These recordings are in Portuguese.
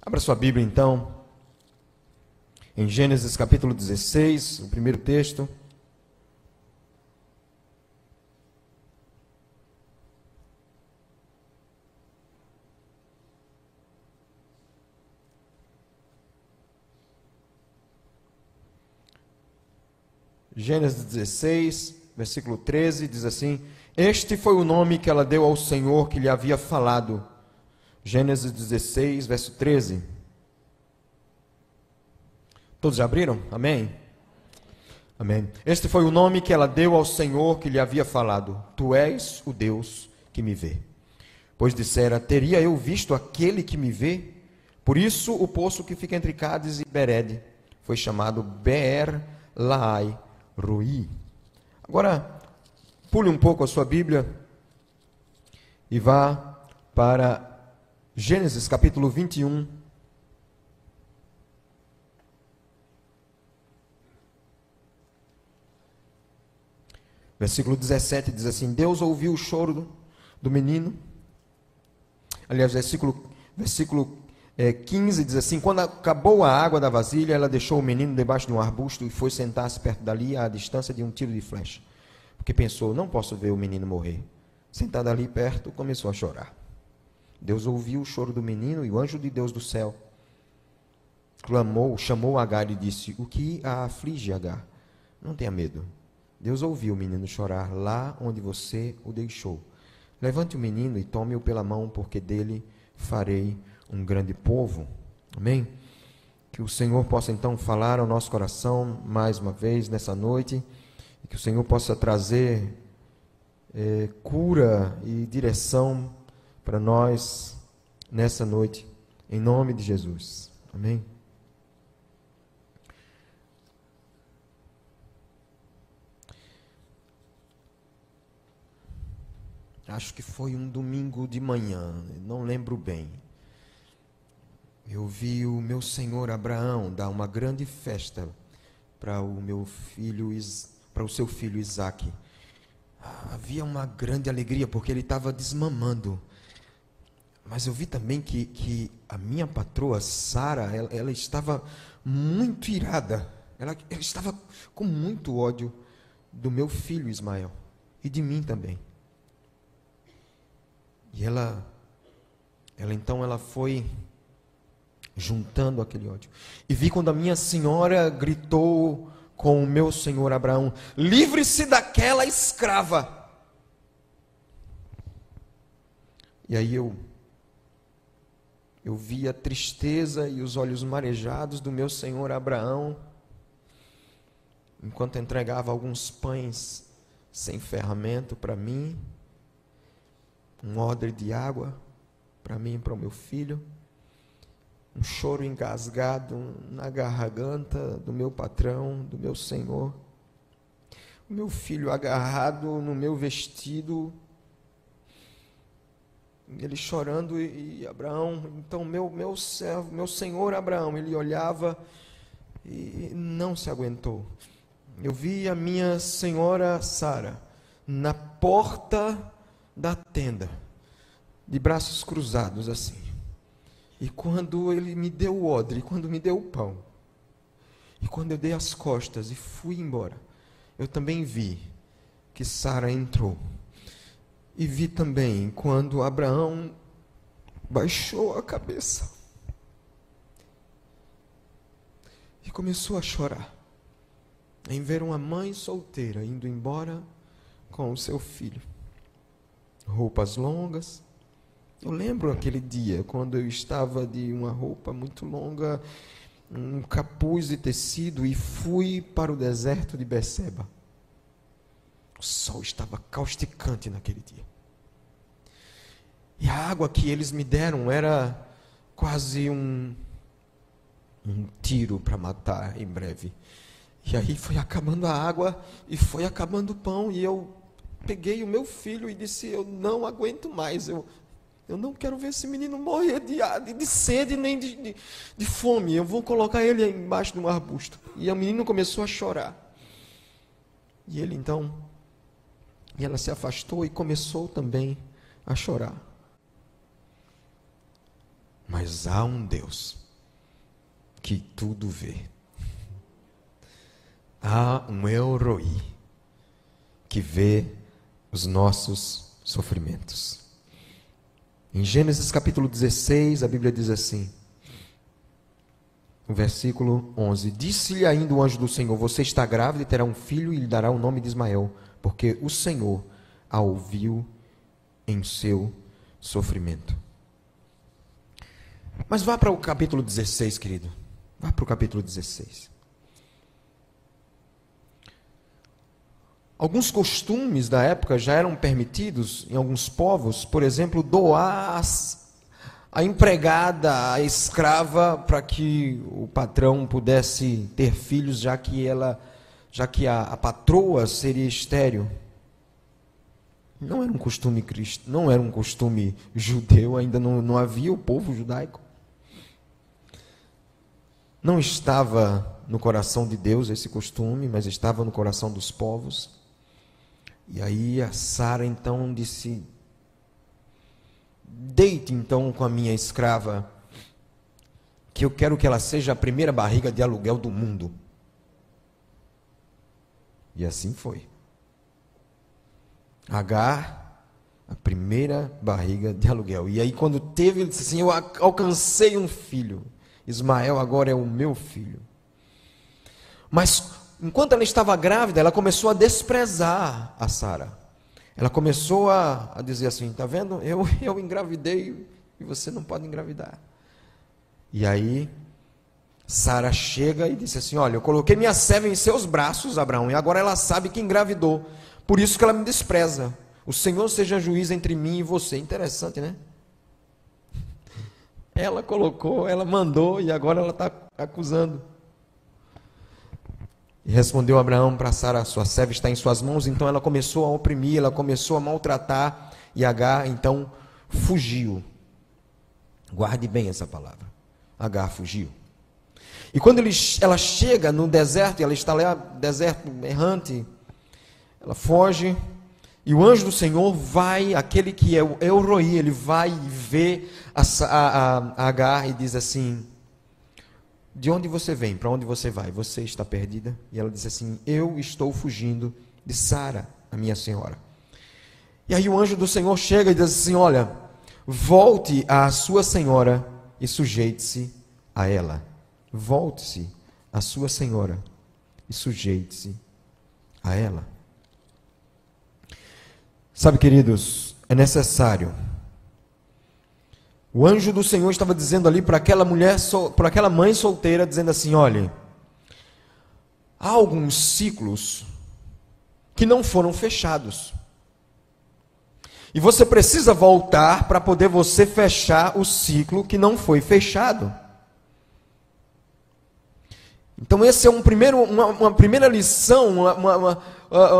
Abra sua Bíblia então, em Gênesis capítulo 16, o primeiro texto. Gênesis 16, versículo 13, diz assim: Este foi o nome que ela deu ao Senhor que lhe havia falado. Gênesis 16, verso 13. Todos já abriram? Amém? Amém. Este foi o nome que ela deu ao Senhor que lhe havia falado: Tu és o Deus que me vê. Pois dissera: Teria eu visto aquele que me vê? Por isso o poço que fica entre Cádiz e Bered foi chamado Beer-Lahai-Roi. Agora, pule um pouco a sua Bíblia e vá para Gênesis capítulo 21. Versículo 17 diz assim: Deus ouviu o choro do menino. Aliás, versículo 15 diz assim: Quando acabou a água da vasilha, ela deixou o menino debaixo de um arbusto e foi sentar-se perto dali, à distância de um tiro de flecha. Porque pensou: não posso ver o menino morrer. Sentada ali perto, começou a chorar. Deus ouviu o choro do menino e o anjo de Deus do céu clamou, chamou Agar e disse: O que a aflige, Agar? Não tenha medo. Deus ouviu o menino chorar lá onde você o deixou. Levante o menino e tome-o pela mão, porque dele farei um grande povo. Amém? Que o Senhor possa então falar ao nosso coração mais uma vez nessa noite, e que o Senhor possa trazer cura e direção para nós nessa noite, em nome de Jesus. Amém? Acho que foi um domingo de manhã, não lembro bem. Eu vi o meu senhor Abraão dar uma grande festa para o seu filho Isaque. Havia uma grande alegria porque ele estava desmamando. Mas eu vi também que a minha patroa Sara, ela estava muito irada. Ela estava com muito ódio do meu filho Ismael e de mim também. E ela foi juntando aquele ódio. E vi quando a minha senhora gritou com o meu senhor Abraão: livre-se daquela escrava. E aí eu vi a tristeza e os olhos marejados do meu senhor Abraão, enquanto entregava alguns pães sem ferramenta para mim, um odre de água para mim e para o meu filho, um choro engasgado na garganta do meu patrão, do meu senhor, o meu filho agarrado no meu vestido, ele chorando, e Abraão, então meu servo, meu senhor Abraão, ele olhava e não se aguentou. Eu vi a minha senhora Sara na porta da tenda, de braços cruzados assim. E quando ele me deu o odre, quando me deu o pão, e quando eu dei as costas e fui embora, eu também vi que Sara entrou. E vi também quando Abraão baixou a cabeça e começou a chorar em ver uma mãe solteira indo embora com o seu filho. Roupas longas. Eu lembro aquele dia quando eu estava de uma roupa muito longa, um capuz de tecido, e fui para o deserto de Beceba. O sol estava causticante naquele dia. E a água que eles me deram era quase um tiro para matar em breve. E aí foi acabando a água e foi acabando o pão, e eu peguei o meu filho e disse: eu não aguento mais, eu não quero ver esse menino morrer de sede nem de fome, eu vou colocar ele embaixo de um arbusto. E o menino começou a chorar. E ela se afastou e começou também a chorar. Mas há um Deus que tudo vê. Há um El Roi que vê os nossos sofrimentos. Em Gênesis capítulo 16, a Bíblia diz assim, no versículo 11: Disse-lhe ainda o anjo do Senhor: Você está grávida e terá um filho e lhe dará o nome de Ismael, porque o Senhor a ouviu em seu sofrimento. Mas vá para o capítulo 16, querido. Vá para o capítulo 16. Alguns costumes da época já eram permitidos em alguns povos, por exemplo, doar a empregada, a escrava, para que o patrão pudesse ter filhos, já que a patroa seria estéril. Não era um costume não era um costume judeu, ainda não havia o povo judaico. Não estava no coração de Deus esse costume, mas estava no coração dos povos. E aí a Sara então disse: Deite então com a minha escrava, que eu quero que ela seja a primeira barriga de aluguel do mundo. E assim foi. Agar, a primeira barriga de aluguel. E aí quando teve, ele disse assim: eu alcancei um filho. Ismael agora é o meu filho. Mas enquanto ela estava grávida, ela começou a desprezar a Sara. Ela começou a dizer assim: está vendo? Eu engravidei e você não pode engravidar. E aí Sara chega e disse assim: olha, eu coloquei minha serva em seus braços, Abraão, e agora ela sabe que engravidou. Por isso que ela me despreza. O Senhor seja juiz entre mim e você. Interessante, né? Ela colocou, ela mandou e agora ela está acusando. E respondeu Abraão para Sara: sua serva está em suas mãos. Então ela começou a oprimir, ela começou a maltratar, e Agar então fugiu. Guarde bem essa palavra. Agar fugiu. E quando ela chega no deserto, e ela está lá, deserto errante, ela foge, e o anjo do Senhor vai, aquele que é o El Roi, ele vai ver a Agar e diz assim: de onde você vem? Para onde você vai? Você está perdida? E ela diz assim: eu estou fugindo de Sara, a minha senhora. E aí o anjo do Senhor chega e diz assim: olha, volte à sua senhora e sujeite-se a ela. Volte-se à sua senhora e sujeite-se a ela. Sabe, queridos, é necessário. O anjo do Senhor estava dizendo ali para aquela mulher, para aquela mãe solteira, dizendo assim: olha, há alguns ciclos que não foram fechados. E você precisa voltar para poder você fechar o ciclo que não foi fechado. Então esse é uma primeira lição,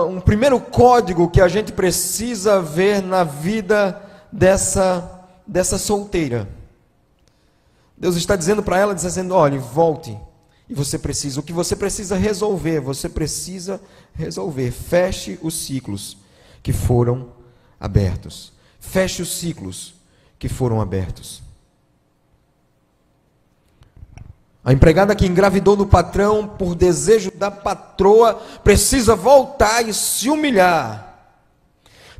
um primeiro código que a gente precisa ver na vida dessa solteira. Deus está dizendo para ela, dizendo: olha, volte. E você precisa, o que você precisa resolver, feche os ciclos que foram abertos. Feche os ciclos que foram abertos. A empregada que engravidou do patrão por desejo da patroa precisa voltar e se humilhar.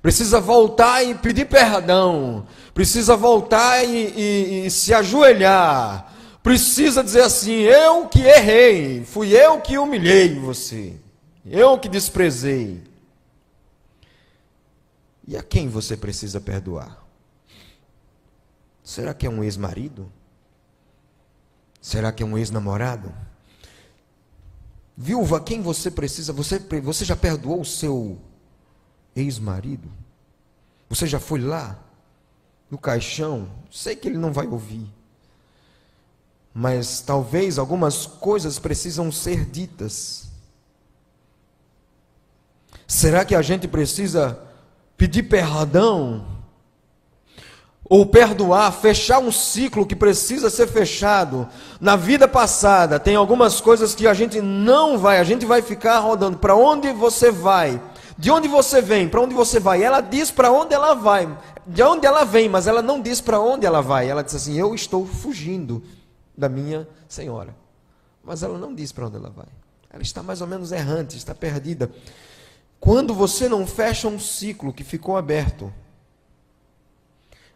Precisa voltar e pedir perdão. Precisa voltar e se ajoelhar. Precisa dizer assim: eu que errei, fui eu que humilhei você. Eu que desprezei. E a quem você precisa perdoar? Será que é um ex-marido? Será que é um ex-namorado? Viúva, quem você precisa? Você já perdoou o seu ex-marido? Você já foi lá no caixão? Sei que ele não vai ouvir, mas talvez algumas coisas precisam ser ditas. Será que a gente precisa pedir perdão? Ou perdoar, fechar um ciclo que precisa ser fechado? Na vida passada, tem algumas coisas que a gente não vai, a gente vai ficar rodando. Para onde você vai? De onde você vem? Para onde você vai? Ela diz para onde ela vai. de onde ela vem, mas ela não diz para onde ela vai. Ela diz assim: eu estou fugindo da minha senhora. Mas ela não diz para onde ela vai. Ela está mais ou menos errante, está perdida. Quando você não fecha um ciclo que ficou aberto,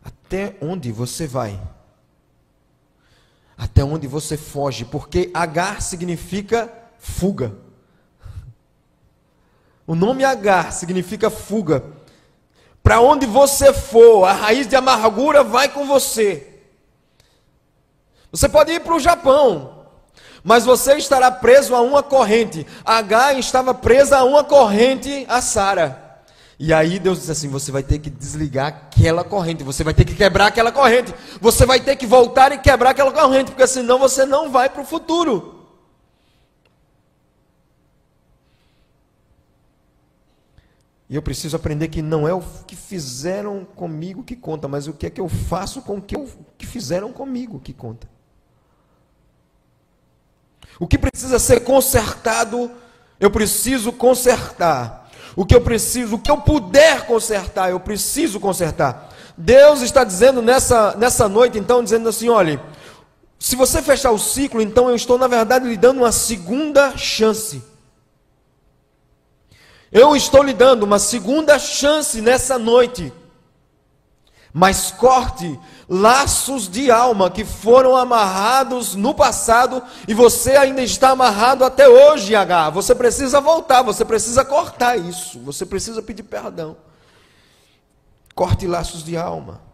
até onde você vai? Até onde você foge? Porque Agar significa fuga. O nome Agar significa fuga. Para onde você for, a raiz de amargura vai com você. Você pode ir para o Japão, mas você estará preso a uma corrente. Agar estava presa a uma corrente a Sara. E aí Deus diz assim: você vai ter que desligar aquela corrente, você vai ter que quebrar aquela corrente, você vai ter que voltar e quebrar aquela corrente, porque senão você não vai para o futuro. E eu preciso aprender que não é o que fizeram comigo que conta, mas o que é que eu faço com o que fizeram comigo que conta. O que precisa ser consertado, eu preciso consertar. O que eu puder consertar, eu preciso consertar. Deus está dizendo nessa noite, então, dizendo assim: olha, se você fechar o ciclo, então eu estou, na verdade, lhe dando uma segunda chance. Eu estou lhe dando uma segunda chance nessa noite. Mas corte laços de alma que foram amarrados no passado e você ainda está amarrado até hoje, Agar. Você precisa voltar, você precisa cortar isso, você precisa pedir perdão. Corte laços de alma.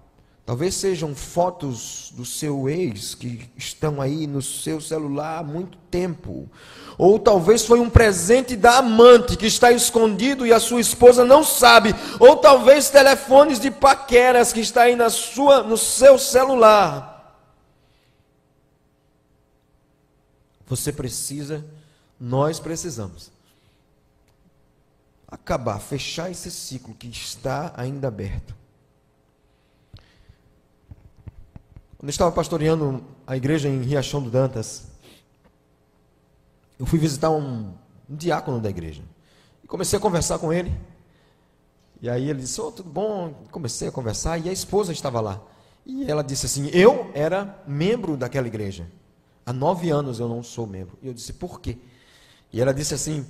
Talvez sejam fotos do seu ex que estão aí no seu celular há muito tempo. Ou talvez foi um presente da amante que está escondido e a sua esposa não sabe. Ou talvez telefones de paqueras que está aí no seu celular. Nós precisamos acabar, fechar esse ciclo que está ainda aberto. Quando eu estava pastoreando a igreja em Riachão do Dantas, eu fui visitar um diácono da igreja. E comecei a conversar com ele. E aí ele disse: tudo bom? Comecei a conversar e a esposa estava lá. E ela disse assim: eu era membro daquela igreja. Há 9 anos eu não sou membro. E eu disse: por quê? E ela disse assim: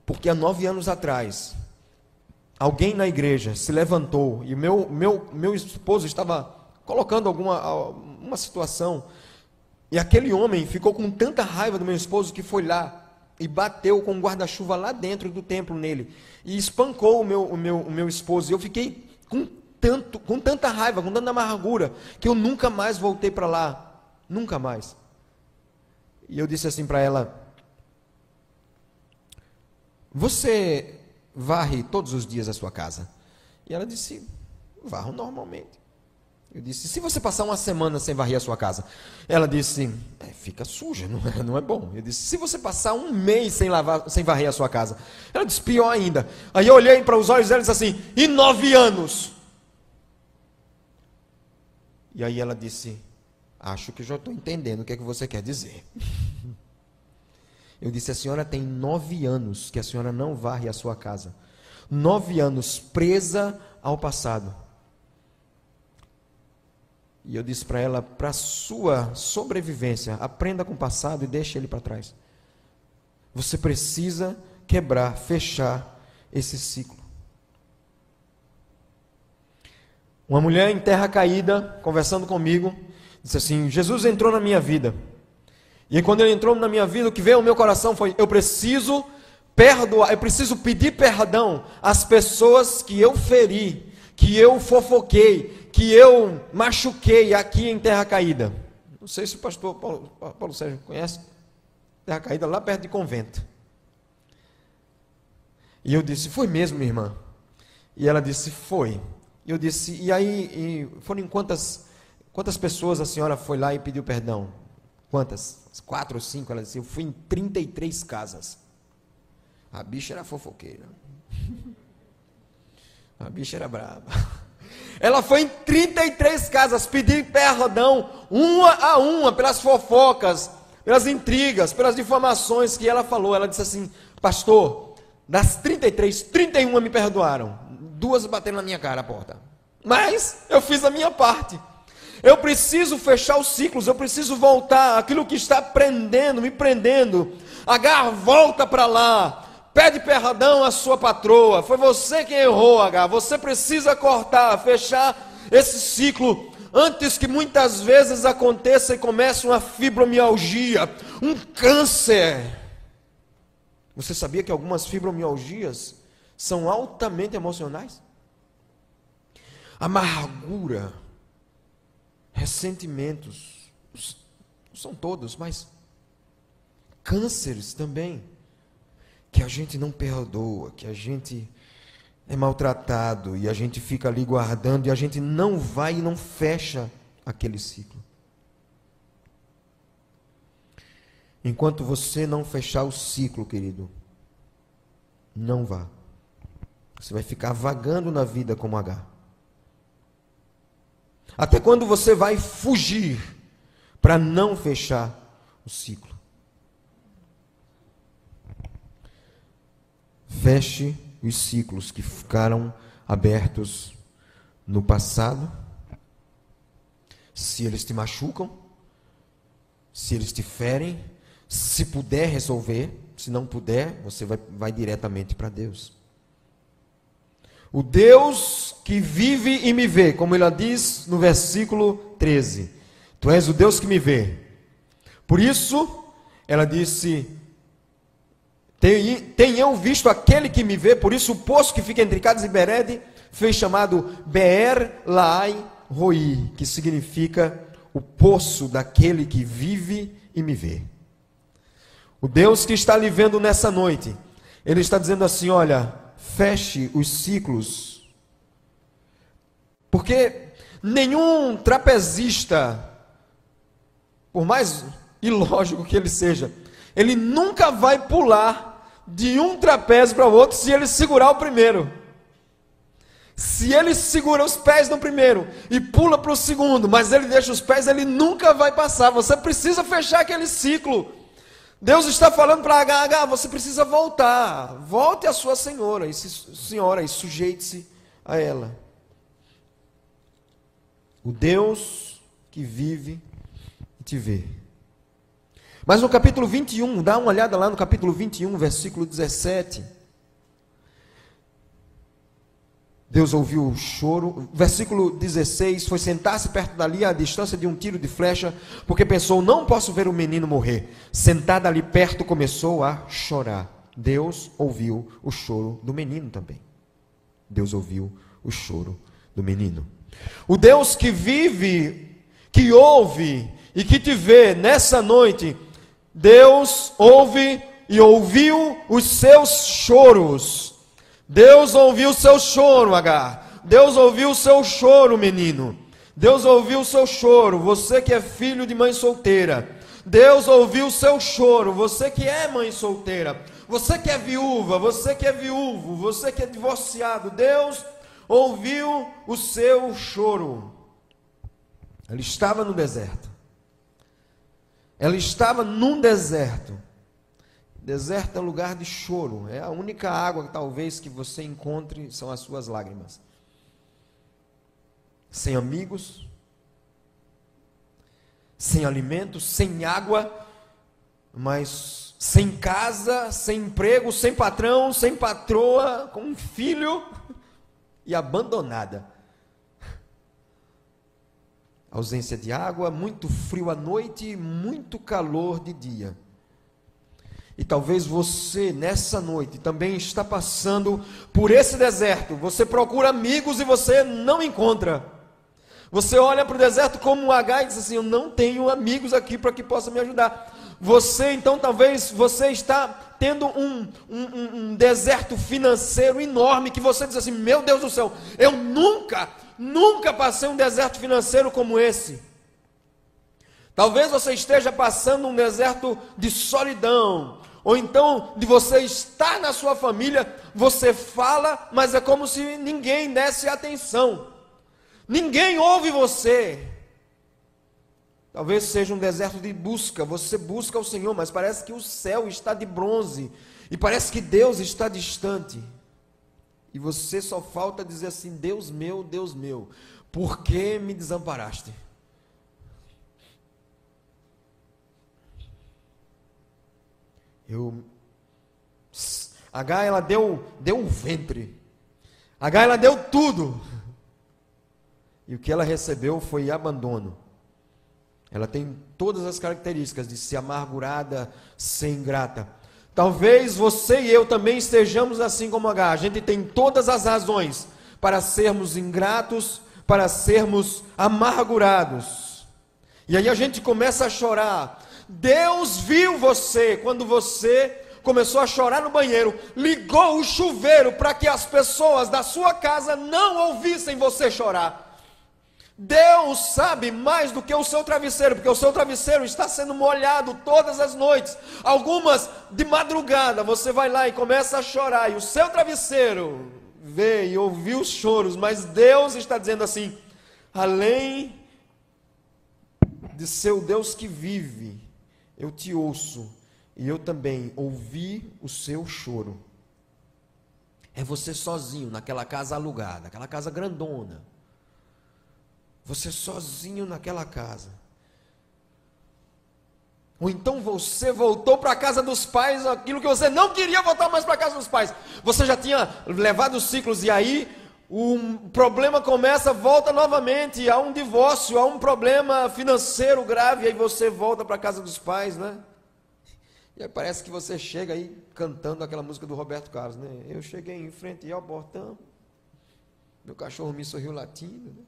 porque há 9 anos atrás, alguém na igreja se levantou e meu esposo estava colocando uma situação, e aquele homem ficou com tanta raiva do meu esposo que foi lá e bateu com um guarda-chuva lá dentro do templo nele, e espancou o meu esposo, e eu fiquei com tanta raiva, com tanta amargura, que eu nunca mais voltei para lá, nunca mais. E eu disse assim para ela: você varre todos os dias a sua casa? E ela disse: varro normalmente. Eu disse: se você passar uma semana sem varrer a sua casa? Ela disse: fica suja, não é bom. Eu disse: se você passar um mês sem varrer a sua casa? Ela disse: pior ainda. Aí eu olhei para os olhos dela e disse assim: e 9 anos? E aí ela disse: acho que já estou entendendo o que é que você quer dizer. Eu disse: a senhora tem 9 anos que a senhora não varre a sua casa. 9 anos presa ao passado. E eu disse para ela: para a sua sobrevivência, aprenda com o passado e deixe ele para trás. Você precisa quebrar, fechar esse ciclo. Uma mulher em terra caída, conversando comigo, disse assim: Jesus entrou na minha vida. E quando ele entrou na minha vida, o que veio ao meu coração foi: eu preciso perdoar, eu preciso pedir perdão às pessoas que eu feri, que eu fofoquei, que eu machuquei aqui em Terra Caída. Não sei se o pastor Paulo Sérgio conhece Terra Caída, lá perto de Convento. E eu disse: foi mesmo, minha irmã? E ela disse: foi. E eu disse: e aí, foram quantas pessoas a senhora foi lá e pediu perdão? Quantas? 4 ou 5? Ela disse: eu fui em 33 casas. A bicha era fofoqueira. A bicha era brava. Ela foi em 33 casas pedir perdão, uma a uma, pelas fofocas, pelas intrigas, pelas difamações que ela falou. Ela disse assim: pastor, das 33, 31 me perdoaram. 2 bateram na minha cara a porta. mas eu fiz a minha parte. Eu preciso fechar os ciclos, eu preciso voltar aquilo que está prendendo, me prendendo. Agar, volta para lá, pede perdão à sua patroa, foi você quem errou, Agar, você precisa cortar, fechar esse ciclo, antes que muitas vezes aconteça e comece uma fibromialgia, um câncer. Você sabia que algumas fibromialgias são altamente emocionais? Amargura, ressentimentos, não são todos, mas cânceres também, que a gente não perdoa, que a gente é maltratado e a gente fica ali guardando e a gente não vai e não fecha aquele ciclo. Enquanto você não fechar o ciclo, querido, não vá. Você vai ficar vagando na vida como Agar. Até quando você vai fugir para não fechar o ciclo? Feche os ciclos que ficaram abertos no passado. Se eles te machucam, se eles te ferem, se puder resolver, se não puder, você vai diretamente para Deus. O Deus que vive e me vê, como ele diz no versículo 13. Tu és o Deus que me vê. Por isso, ela disse, tem eu visto aquele que me vê, por isso o poço que fica entre Cades e Bered foi chamado Beer Laai Roi, que significa o poço daquele que vive e me vê. O Deus que está lhe vendo nessa noite, ele está dizendo assim, olha, feche os ciclos, porque nenhum trapezista, por mais ilógico que ele seja, ele nunca vai pular de um trapézio para o outro se ele segurar o primeiro. Se ele segura os pés no primeiro e pula para o segundo, mas ele deixa os pés, ele nunca vai passar. Você precisa fechar aquele ciclo. Deus está falando para Agar, você precisa voltar. Volte à sua senhora e sujeite-se a ela. O Deus que vive e te vê. Mas no capítulo 21, dá uma olhada lá no capítulo 21, versículo 17. Deus ouviu o choro. Versículo 16, foi sentar-se perto dali, à distância de um tiro de flecha, porque pensou, não posso ver o menino morrer. Sentada ali perto, começou a chorar. Deus ouviu o choro do menino também. Deus ouviu o choro do menino. O Deus que vive, que ouve e que te vê nessa noite, Deus ouve e ouviu os seus choros. Deus ouviu o seu choro, Agar. Deus ouviu o seu choro, menino. Deus ouviu o seu choro, você que é filho de mãe solteira. Deus ouviu o seu choro, você que é mãe solteira. Você que é viúva, você que é viúvo, você que é divorciado. Deus ouviu o seu choro. Ela estava no deserto. Ela estava num deserto. Deserto é lugar de choro. É a única água, talvez, que você encontre são as suas lágrimas. Sem amigos, sem alimento, sem água, mas sem casa, sem emprego, sem patrão, sem patroa, com um filho e abandonada. Ausência de água, muito frio à noite e muito calor de dia. E talvez você, nessa noite, também está passando por esse deserto. Você procura amigos e você não encontra. Você olha para o deserto como um Agar e diz assim, eu não tenho amigos aqui para que possa me ajudar. Você, então, talvez, você está tendo um deserto financeiro enorme, que você diz assim, meu Deus do céu, eu nunca passei um deserto financeiro como esse. Talvez você esteja passando um deserto de solidão, ou então de você estar na sua família, você fala, mas é como se ninguém desse atenção. Ninguém ouve você. Talvez seja um deserto de busca, você busca o Senhor, mas parece que o céu está de bronze, e parece que Deus está distante. e você só falta dizer assim: Deus meu, por que me desamparaste? H, ela deu o ventre. H, ela deu tudo. E o que ela recebeu foi abandono. Ela tem todas as características de ser amargurada, ser ingrata. Talvez você e eu também estejamos assim como H. A gente tem todas as razões para sermos ingratos, para sermos amargurados. E aí a gente começa a chorar. Deus viu você quando você começou a chorar no banheiro, ligou o chuveiro para que as pessoas da sua casa não ouvissem você chorar. Deus sabe mais do que o seu travesseiro, porque o seu travesseiro está sendo molhado todas as noites, algumas de madrugada. Você vai lá e começa a chorar, e o seu travesseiro vê e ouviu os choros, mas Deus está dizendo assim: além de ser o Deus que vive, eu te ouço, e eu também ouvi o seu choro. É você sozinho naquela casa alugada, aquela casa grandona. Você sozinho naquela casa. Ou então você voltou para a casa dos pais, aquilo que você não queria voltar mais para a casa dos pais. Você já tinha levado os ciclos e aí o problema começa, volta novamente, há um divórcio, há um problema financeiro grave, e aí você volta para a casa dos pais, né? E aí parece que você chega aí cantando aquela música do Roberto Carlos, né? Eu cheguei em frente ao portão, meu cachorro me sorriu latindo, né?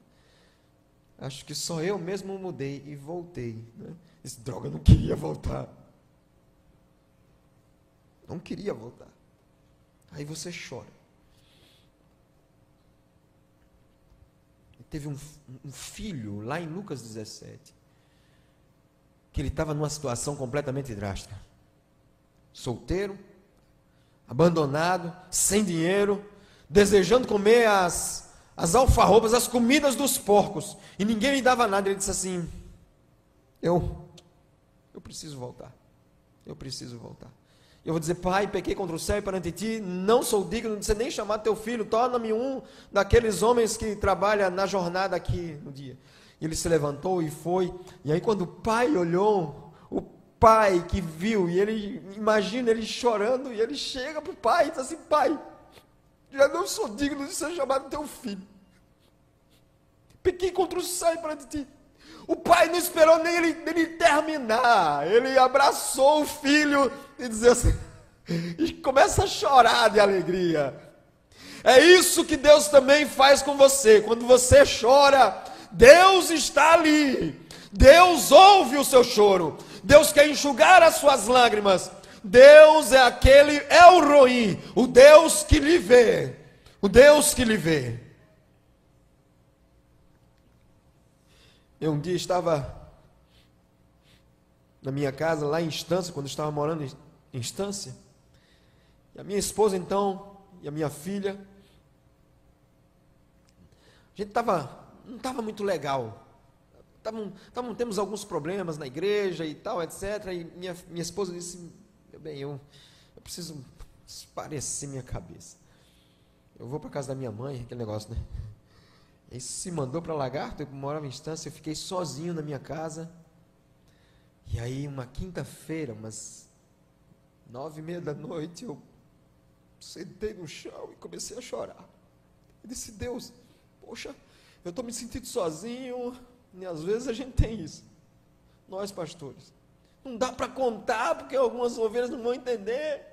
Acho que só eu mesmo mudei e voltei, né? Esse droga, não queria voltar. Não queria voltar. Aí você chora. Teve um filho lá em Lucas 17, que ele estava numa situação completamente drástica. Solteiro, abandonado, sem dinheiro, desejando comer as alfarrobas, as comidas dos porcos, e ninguém lhe dava nada. Ele disse assim: eu preciso voltar, eu preciso voltar. Eu vou dizer: Pai, pequei contra o céu e perante ti, não sou digno de ser nem chamado teu filho, torna-me um daqueles homens que trabalham na jornada aqui no dia. E ele se levantou e foi, e aí quando o pai olhou, o pai que viu, e ele, imagina ele chorando, e ele chega para o pai e diz assim: Pai, já não sou digno de ser chamado teu filho. Pequei contra o céu e perante ti. O pai não esperou nem ele terminar. Ele abraçou o filho e dizia assim, e começa a chorar de alegria. É isso que Deus também faz com você. Quando você chora, Deus está ali. Deus ouve o seu choro. Deus quer enxugar as suas lágrimas. Deus é aquele El Roi, o Deus que lhe vê. O Deus que lhe vê. Eu um dia estava na minha casa, lá em Estância, quando eu estava morando em Estância, e a minha esposa então, e a minha filha, a gente não estava muito legal, temos alguns problemas na igreja e tal, etc, e minha esposa disse: meu bem, eu preciso esparecer minha cabeça, eu vou para a casa da minha mãe, aquele negócio, né? Ele se mandou para Lagarto, eu morava em Estância, eu fiquei sozinho na minha casa. E aí, uma quinta-feira, umas 9h30 da noite, eu sentei no chão e comecei a chorar. Eu disse: Deus, poxa, eu estou me sentindo sozinho, e às vezes a gente tem isso. Nós, pastores, não dá para contar, porque algumas ovelhas não vão entender.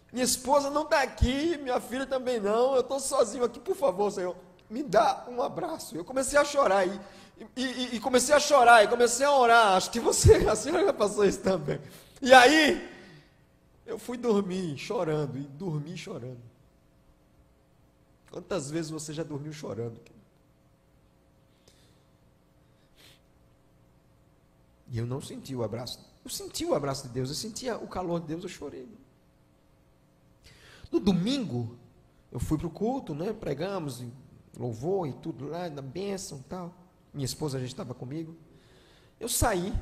Minha esposa não está aqui, minha filha também não, eu estou sozinho aqui, por favor, Senhor, me dá um abraço. Eu comecei a chorar, e comecei a chorar, e comecei a orar. Acho que a senhora já passou isso também. E aí, eu fui dormir chorando, e dormi chorando. Quantas vezes você já dormiu chorando? E eu não senti o abraço. Eu senti o abraço de Deus, eu sentia o calor de Deus, eu chorei. No domingo, eu fui para o culto, né? Pregamos, louvor e tudo lá, na bênção e tal. Minha esposa já estava comigo. Eu saí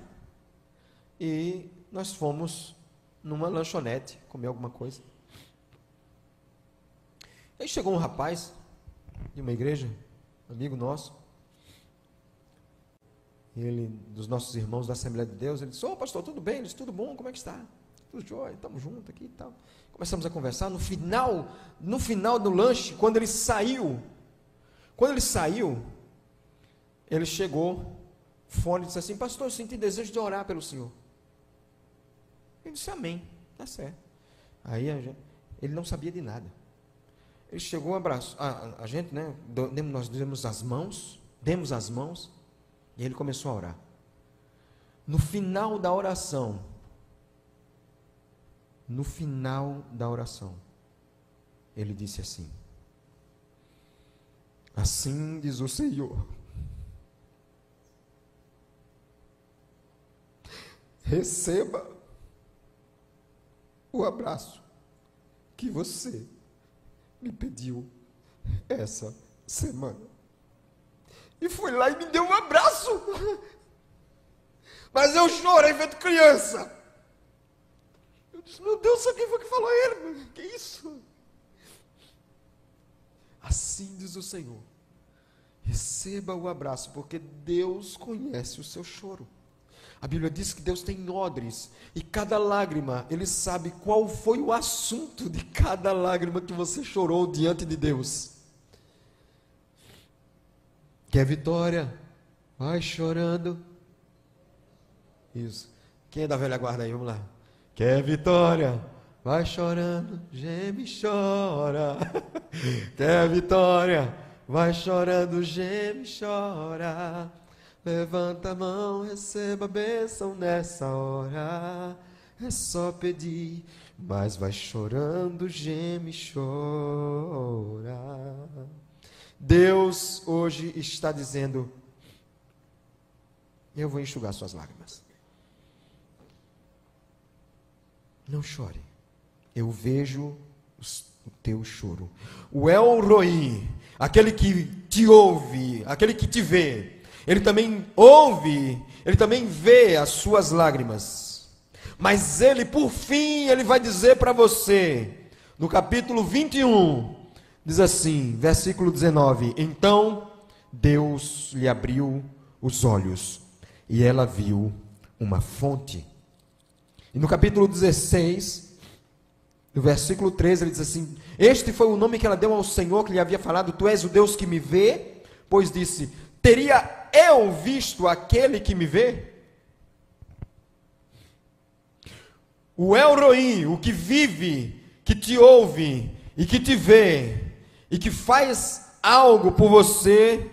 e nós fomos numa lanchonete comer alguma coisa. Aí chegou um rapaz de uma igreja, amigo nosso, ele, dos nossos irmãos da Assembleia de Deus, ele disse: ô pastor, tudo bem? Ele disse: tudo bom, como é que está? Tudo jóia, estamos juntos aqui e tal. Começamos a conversar. No final do lanche, quando ele saiu, ele chegou fora e disse assim: pastor, eu senti desejo de orar pelo senhor. Ele disse: amém, tá certo. Aí ele não sabia de nada. Ele chegou, abraçou a gente, né? Nós demos as mãos, e ele começou a orar. No final da oração, ele disse assim: assim diz o Senhor, receba o abraço que você me pediu essa semana. E foi lá e me deu um abraço. Mas eu chorei feito criança. Eu disse: meu Deus, quem foi que falou a ele? Que isso? Assim diz o Senhor, receba o abraço, porque Deus conhece o seu choro. A Bíblia diz que Deus tem odres, e cada lágrima, Ele sabe qual foi o assunto de cada lágrima que você chorou diante de Deus. Quer vitória? Vai chorando. Isso. Quem é da velha guarda aí? Vamos lá. Quer vitória? Vai chorando, geme e chora. Quer vitória? Vai chorando, geme e chora. Levanta a mão, receba a bênção nessa hora. É só pedir, mas vai chorando, geme e chora. Deus hoje está dizendo: eu vou enxugar suas lágrimas. Não chore. Eu vejo o teu choro. O El Roi, aquele que te ouve, aquele que te vê, Ele também ouve, Ele também vê as suas lágrimas. Mas Ele, por fim, Ele vai dizer para você, no capítulo 21, diz assim, versículo 19: então Deus lhe abriu os olhos, e ela viu uma fonte. E no capítulo 16, no versículo 13, ele diz assim: este foi o nome que ela deu ao Senhor, que lhe havia falado: tu és o Deus que me vê, pois disse: teria eu visto aquele que me vê? O El Roi, o que vive, que te ouve e que te vê e que faz algo por você,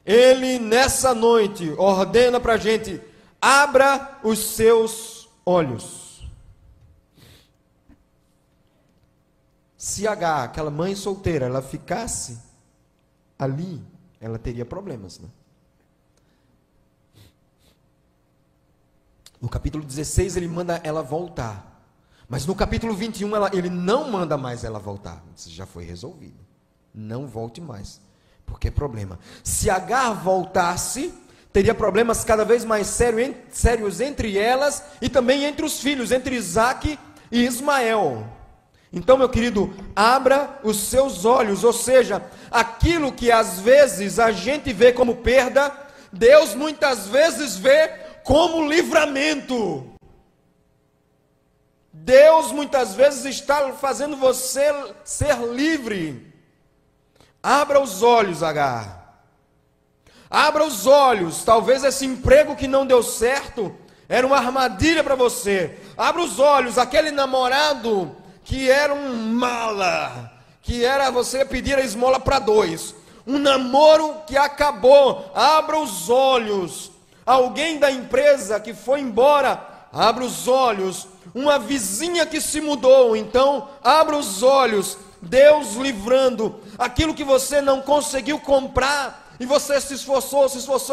Ele nessa noite ordena para a gente: abra os seus olhos. Se Agar, aquela mãe solteira, ela ficasse ali, ela teria problemas, né? No capítulo 16 ele manda ela voltar, mas no capítulo 21 ele não manda mais ela voltar. Isso já foi resolvido, não volte mais, porque é problema. Se Agar voltasse, teria problemas cada vez mais sérios entre elas e também entre os filhos, entre Isaque e Ismael. Então, meu querido, abra os seus olhos, ou seja, aquilo que às vezes a gente vê como perda, Deus muitas vezes vê como livramento. Deus muitas vezes está fazendo você ser livre. Abra os olhos, Agar. Abra os olhos. Talvez esse emprego que não deu certo era uma armadilha para você. Abra os olhos. Aquele namorado que era um mala, que era você pedir a esmola para dois. Um namoro que acabou. Abra os olhos. Alguém da empresa que foi embora. Abra os olhos. Uma vizinha que se mudou. Então, abra os olhos. Deus livrando aquilo que você não conseguiu comprar, e você se esforçou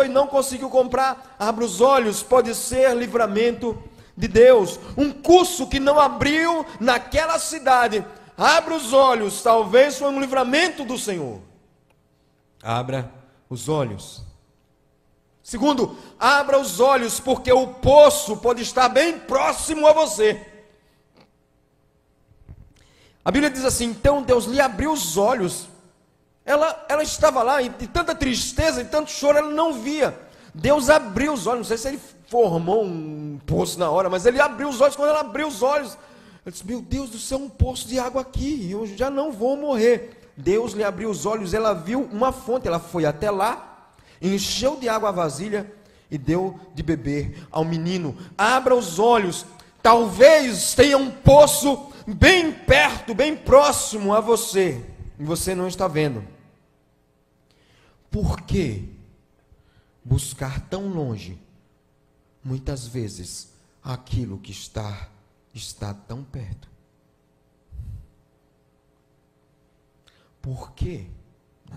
e não conseguiu comprar. Abra os olhos, pode ser livramento de Deus. Um curso que não abriu naquela cidade, abra os olhos, talvez foi um livramento do Senhor. Abra os olhos. Segundo, abra os olhos, porque o poço pode estar bem próximo a você. A Bíblia diz assim: então Deus lhe abriu os olhos. Ela estava lá, e de tanta tristeza e tanto choro, ela não via. Deus abriu os olhos, não sei se ele formou um poço na hora, mas ele abriu os olhos. Quando ela abriu os olhos, ela disse: meu Deus do céu, um poço de água aqui, eu já não vou morrer. Deus lhe abriu os olhos, ela viu uma fonte, ela foi até lá, encheu de água a vasilha e deu de beber ao menino. Abra os olhos, talvez tenha um poço bem perto, bem próximo a você, e você não está vendo. Por que buscar tão longe, muitas vezes, aquilo que está tão perto? Por quê?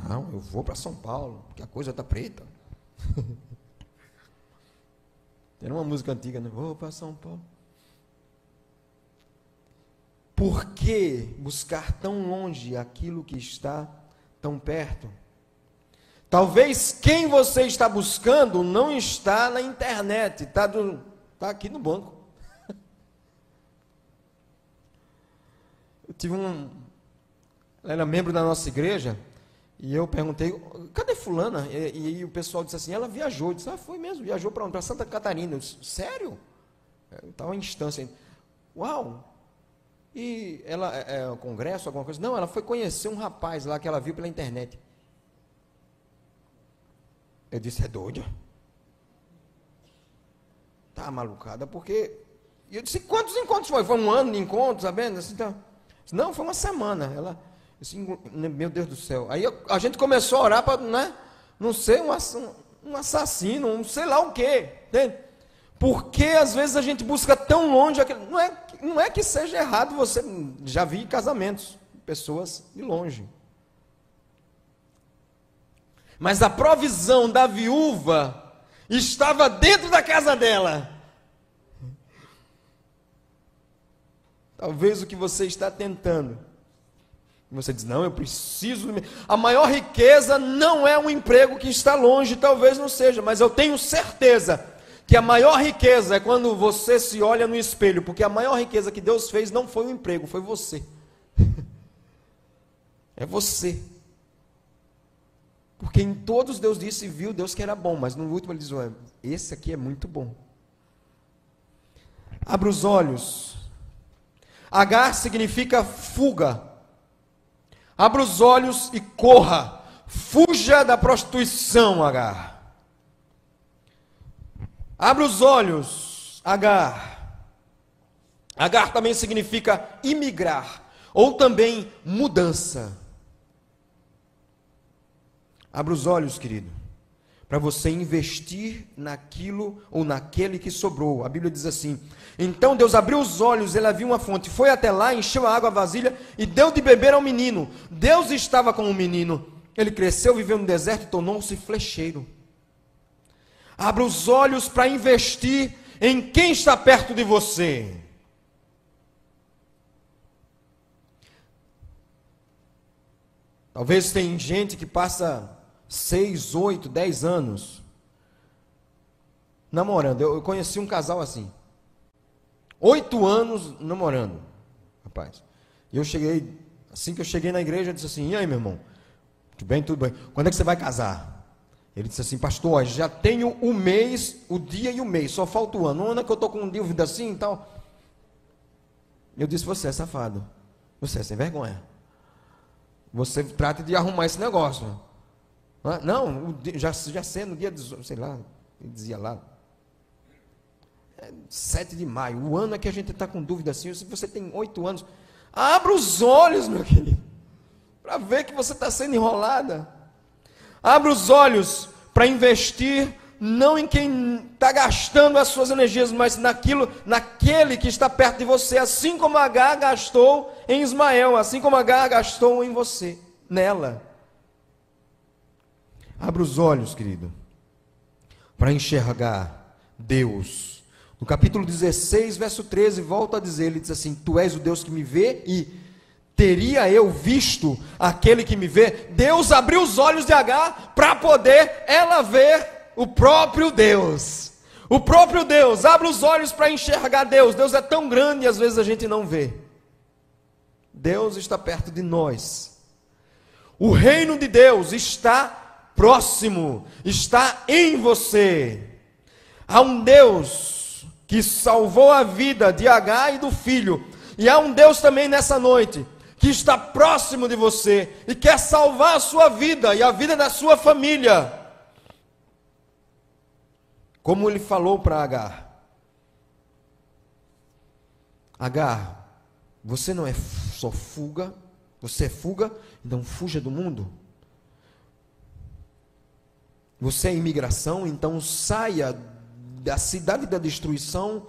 Não, eu vou para São Paulo, porque a coisa está preta. Tem uma música antiga, né? Vou para São Paulo. Por que buscar tão longe aquilo que está tão perto? Talvez quem você está buscando não está na internet, está aqui no banco. Eu tive ela era membro da nossa igreja, e eu perguntei: cadê fulana? E o pessoal disse assim: ela viajou. Eu disse: foi mesmo, viajou para onde? Para Santa Catarina. Eu disse: sério? Eu estava em instância ainda. Uau! E ela, um congresso, alguma coisa? Não, ela foi conhecer um rapaz lá que ela viu pela internet. Eu disse: é doida? Tá malucada, porque... E eu disse: quantos encontros foi? Foi um ano de encontros, sabendo? Assim, então... Não, foi uma semana. Ela, assim, meu Deus do céu. Aí a gente começou a orar para, né, não ser um assassino, um sei lá o quê, entende? Porque às vezes a gente busca tão longe, não é que seja errado você, já vi casamentos, pessoas de longe. Mas a provisão da viúva estava dentro da casa dela. Talvez o que você está tentando, você diz: não, eu preciso... A maior riqueza não é um emprego que está longe, talvez não seja, mas eu tenho certeza que a maior riqueza é quando você se olha no espelho, porque a maior riqueza que Deus fez não foi o emprego, foi você. É você. Porque em todos Deus disse e viu Deus que era bom, mas no último ele diz: esse aqui é muito bom. Abra os olhos. Agar significa fuga. Abra os olhos e corra. Fuja da prostituição, Agar. Abra os olhos, Agar. Agar também significa imigrar, ou também mudança. Abra os olhos, querido, para você investir naquilo ou naquele que sobrou. A Bíblia diz assim: então Deus abriu os olhos, ele viu uma fonte, foi até lá, encheu a água vasilha e deu de beber ao menino. Deus estava com o menino. Ele cresceu, viveu no deserto e tornou-se flecheiro. Abra os olhos para investir em quem está perto de você. Talvez tem gente que passa 6, 8, 10 anos namorando. Eu conheci um casal assim, 8 anos namorando, rapaz. E eu cheguei, assim que eu cheguei na igreja, eu disse assim: e aí, meu irmão? Tudo bem, tudo bem. Quando é que você vai casar? Ele disse assim: pastor, já tenho o mês, o dia e o mês, só falta o ano. Um ano é que eu estou com dúvida assim e tal. Eu disse: você é safado, você é sem vergonha, você trata de arrumar esse negócio. Não, já sendo no dia, sei lá, ele dizia lá, 7 de maio, o ano é que a gente está com dúvida assim. Se você tem 8 anos, abra os olhos, meu querido, para ver que você está sendo enrolada. Abra os olhos para investir não em quem está gastando as suas energias, mas naquele que está perto de você, assim como Agar gastou em Ismael, assim como Agar gastou em você, nela. Abra os olhos, querido, para enxergar Deus. No capítulo 16, verso 13, volta a dizer, ele diz assim: tu és o Deus que me vê, e teria eu visto aquele que me vê? Deus abriu os olhos de Agar para poder ela ver o próprio Deus. O próprio Deus. Abra os olhos para enxergar Deus. Deus é tão grande e às vezes a gente não vê. Deus está perto de nós. O reino de Deus está próximo, está em você. Há um Deus que salvou a vida de Agar e do filho. E há um Deus também nessa noite que está próximo de você e quer salvar a sua vida e a vida da sua família. Como ele falou para Agar: Agar, você não é só fuga, você é fuga, então fuja do mundo. Você é imigração, então saia da cidade da destruição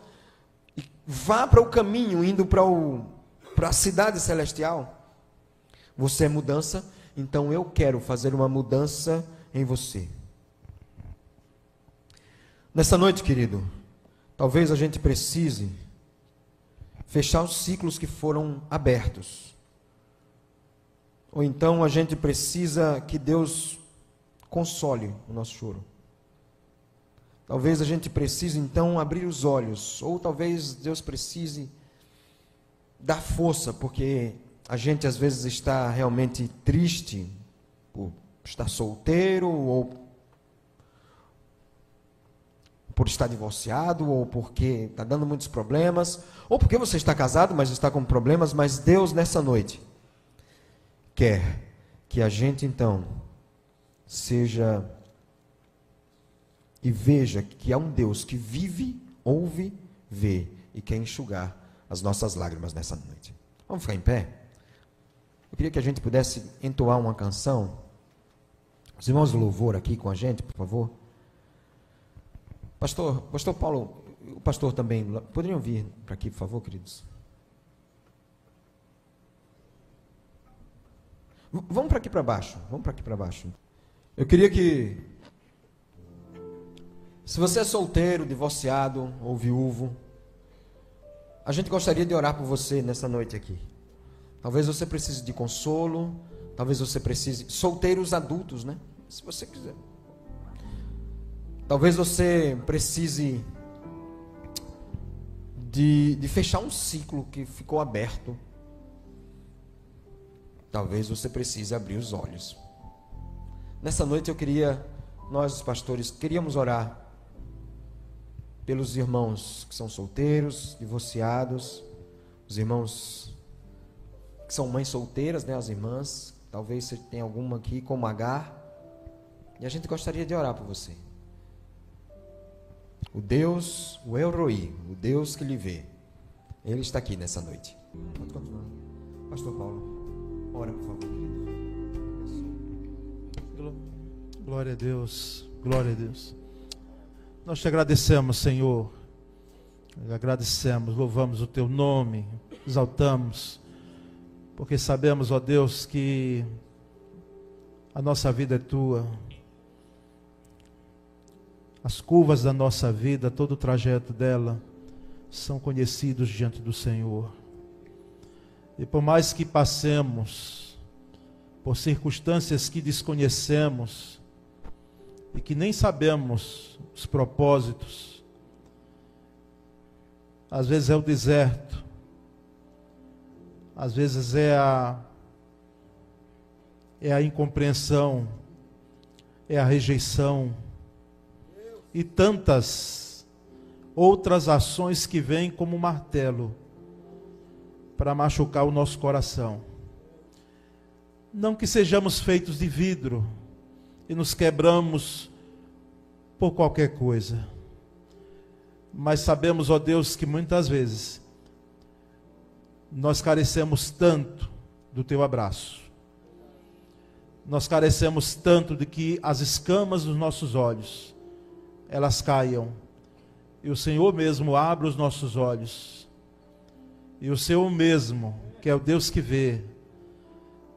e vá para o caminho, indo para a cidade celestial. Você é mudança, então eu quero fazer uma mudança em você. Nessa noite, querido, talvez a gente precise fechar os ciclos que foram abertos. Ou então a gente precisa que Deus console o nosso choro. Talvez a gente precise então abrir os olhos, ou talvez Deus precise dar força, porque a gente às vezes está realmente triste por estar solteiro, ou por estar divorciado, ou porque está dando muitos problemas, ou porque você está casado, mas está com problemas. Mas Deus nessa noite quer que a gente então seja e veja que há um Deus que vive, ouve, vê e quer enxugar as nossas lágrimas nessa noite. Vamos ficar em pé? Eu queria que a gente pudesse entoar uma canção. Os irmãos do louvor aqui com a gente, por favor. Pastor Paulo, o pastor também, poderiam vir para aqui, por favor, queridos? Vamos para aqui para baixo, Eu queria que, se você é solteiro, divorciado ou viúvo, a gente gostaria de orar por você nessa noite aqui. Talvez você precise de consolo, talvez você precise, solteiros adultos, né? Se você quiser. Talvez você precise de fechar um ciclo que ficou aberto. Talvez você precise abrir os olhos. Nessa noite nós os pastores, queríamos orar pelos irmãos que são solteiros, divorciados, os irmãos que são mães solteiras, né, as irmãs. Talvez você tenha alguma aqui como Agar. E a gente gostaria de orar por você. O Deus, o El Roi, o Deus que lhe vê, Ele está aqui nessa noite. Pode continuar. Pastor Paulo, ora por favor. Glória a Deus, glória a Deus. Nós te agradecemos, Senhor. Agradecemos, louvamos o teu nome, exaltamos, porque sabemos, ó Deus, que a nossa vida é tua. As curvas da nossa vida, todo o trajeto dela, são conhecidos diante do Senhor. E por mais que passemos por circunstâncias que desconhecemos e que nem sabemos os propósitos, às vezes é o deserto, às vezes é a incompreensão, é a rejeição, e tantas outras ações que vêm como um martelo para machucar o nosso coração. Não que sejamos feitos de vidro e nos quebramos por qualquer coisa, mas sabemos, ó Deus, que muitas vezes nós carecemos tanto do teu abraço, nós carecemos tanto de que as escamas dos nossos olhos elas caiam, e o Senhor mesmo abre os nossos olhos, e o Senhor mesmo, que é o Deus que vê,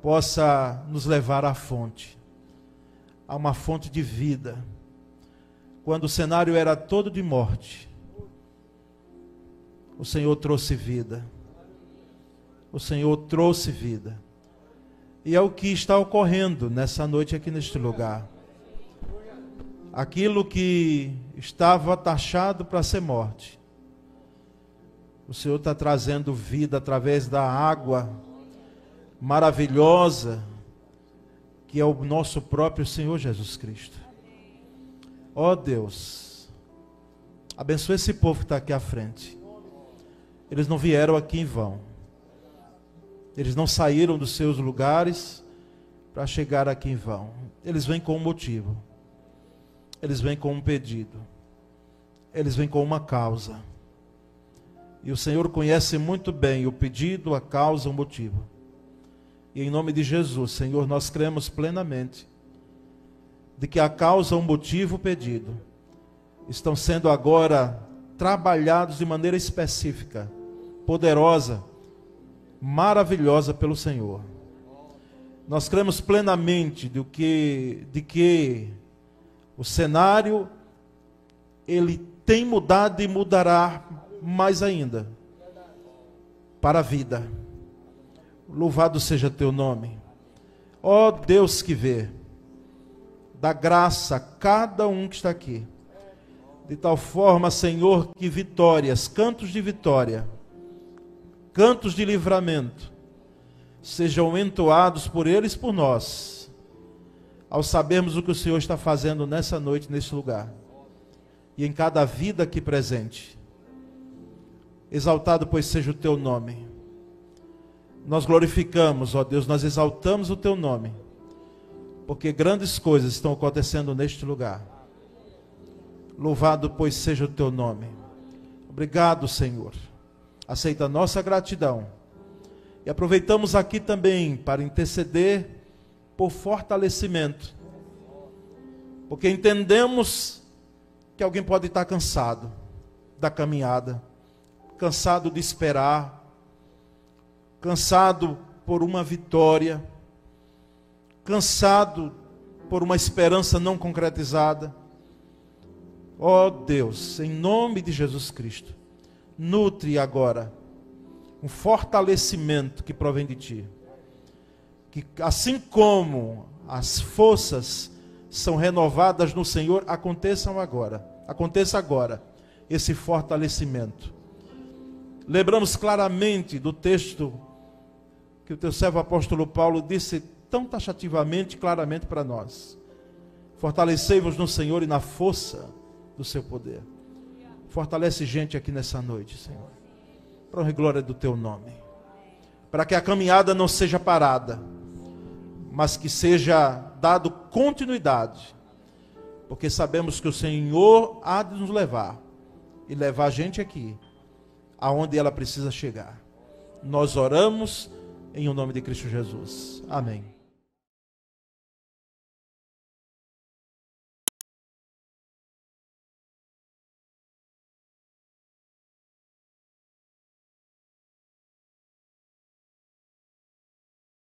possa nos levar à fonte, a uma fonte de vida. Quando o cenário era todo de morte, o Senhor trouxe vida. O Senhor trouxe vida. E é o que está ocorrendo nessa noite aqui neste lugar. Aquilo que estava taxado para ser morte, o Senhor está trazendo vida através da água, maravilhosa, que é o nosso próprio Senhor Jesus Cristo. Ó Deus, abençoa esse povo que está aqui à frente. Eles não vieram aqui em vão. Eles não saíram dos seus lugares para chegar aqui em vão. Eles vêm com um motivo. Eles vêm com um pedido. Eles vêm com uma causa. E o Senhor conhece muito bem o pedido, a causa, o motivo. E em nome de Jesus, Senhor, nós cremos plenamente de que a causa, o motivo, o pedido estão sendo agora trabalhados de maneira específica, poderosa, maravilhosa pelo Senhor. Nós cremos plenamente de que o cenário ele tem mudado e mudará mais ainda para a vida. Louvado seja teu nome. Ó Deus que vê, dá graça a cada um que está aqui. De tal forma, Senhor, que vitórias, cantos de vitória, cantos de livramento, sejam entoados por eles, por nós, ao sabermos o que o Senhor está fazendo nessa noite, nesse lugar, e em cada vida aqui presente. Exaltado, pois, seja o teu nome. Nós glorificamos, ó Deus, nós exaltamos o teu nome, porque grandes coisas estão acontecendo neste lugar. Louvado, pois, seja o teu nome. Obrigado, Senhor. Aceita a nossa gratidão. E aproveitamos aqui também para interceder por fortalecimento. Porque entendemos que alguém pode estar cansado da caminhada, cansado de esperar, cansado por uma vitória, cansado por uma esperança não concretizada. Ó Deus, em nome de Jesus Cristo, nutre agora um fortalecimento que provém de Ti. Que assim como as forças são renovadas no Senhor, aconteça agora esse fortalecimento. Lembramos claramente do texto que o teu servo apóstolo Paulo disse tão taxativamente, claramente para nós. Fortalecei-vos no Senhor e na força do seu poder. Fortalece gente aqui nessa noite, Senhor, para a honra e glória do teu nome, para que a caminhada não seja parada, mas que seja dado continuidade, porque sabemos que o Senhor há de nos levar e levar a gente aqui aonde ela precisa chegar. Nós oramos em o nome de Cristo Jesus. Amém.